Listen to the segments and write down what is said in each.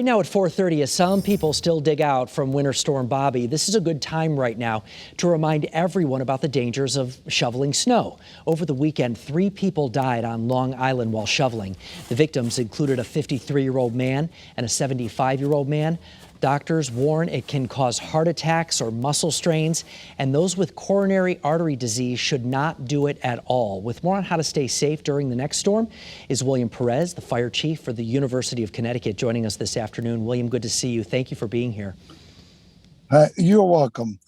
Right now at 4:30, as some people still dig out from Winter Storm Bobby, this is a good time right now to remind everyone about the dangers of shoveling snow. Over the weekend, 3 people died on Long Island while shoveling. The victims included a 53-year-old man and a 75-year-old man. Doctors warn it can cause heart attacks or muscle strains, and those with coronary artery disease should not do it at all. With more on how to stay safe during the next storm is William Perez, the fire chief for the University of Connecticut, joining us this afternoon. William, good to see you. Thank you for being here. You're welcome.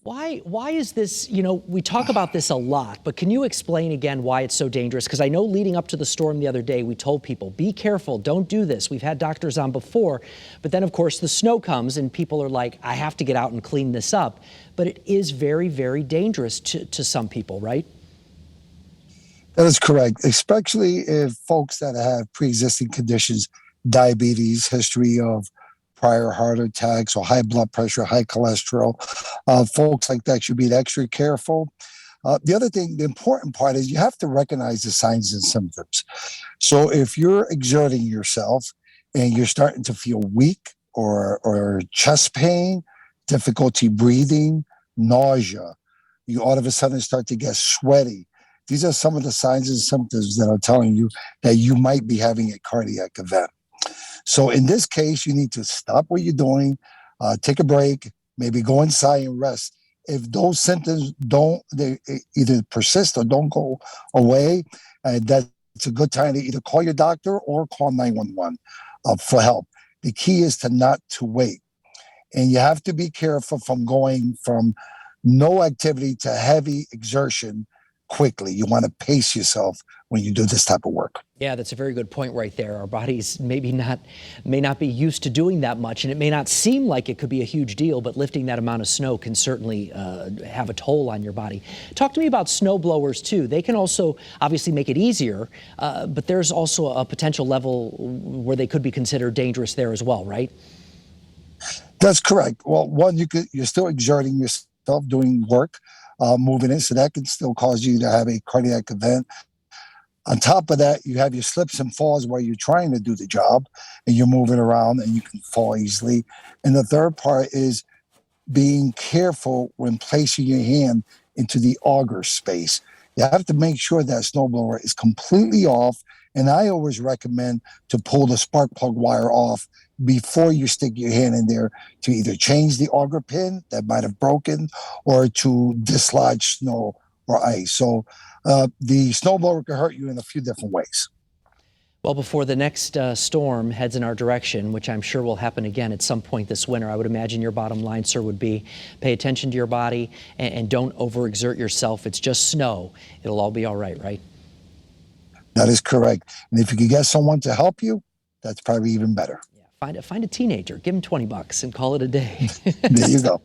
Why is this, we talk about this a lot, but can you explain again why it's so dangerous? Because I know leading up to the storm the other day, we told people, be careful, don't do this. We've had doctors on before, but then of course the snow comes and people are like, I have to get out and clean this up. But it is very, very dangerous to some people, right? That is correct, especially if folks that have pre-existing conditions, diabetes, history of prior heart attacks or high blood pressure, high cholesterol. Folks like that should be extra careful. The other thing, the important part is you have to recognize the signs and symptoms. So if you're exerting yourself and you're starting to feel weak or chest pain, difficulty breathing, nausea, you all of a sudden start to get sweaty. These are some of the signs and symptoms that are telling you that you might be having a cardiac event. So in this case, you need to stop what you're doing, take a break, maybe go inside and rest. If those symptoms they either persist or don't go away, that's a good time to either call your doctor or call 911 for help. The key is not to wait. And you have to be careful from going from no activity to heavy exertion quickly. You want to pace yourself when you do this type of work. Yeah, that's a very good point right there. Our bodies may not be used to doing that much, and it may not seem like it could be a huge deal, but lifting that amount of snow can certainly have a toll on your body. Talk to me about snow blowers too. They can also obviously make it easier, but there's also a potential level where they could be considered dangerous there as well, right? That's correct. Well, one, you're still exerting yourself doing work, moving in, so that can still cause you to have a cardiac event. On top of that, you have your slips and falls where you're trying to do the job and you're moving around and you can fall easily. And the third part is being careful when placing your hand into the auger space. You have to make sure that snowblower is completely off. And I always recommend to pull the spark plug wire off before you stick your hand in there to either change the auger pin that might have broken or to dislodge snow or ice. So the snowblower can hurt you in a few different ways. Well, before the next storm heads in our direction, which I'm sure will happen again at some point this winter, I would imagine your bottom line, sir, would be pay attention to your body and don't overexert yourself. It's just snow. It'll all be all right, right? That is correct. And if you could get someone to help you, that's probably even better. Yeah, find a teenager, give him $20 and call it a day. There you go.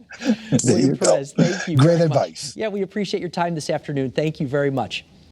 There you go. Perez, thank you. Great advice. Yeah, we appreciate your time this afternoon. Thank you very much.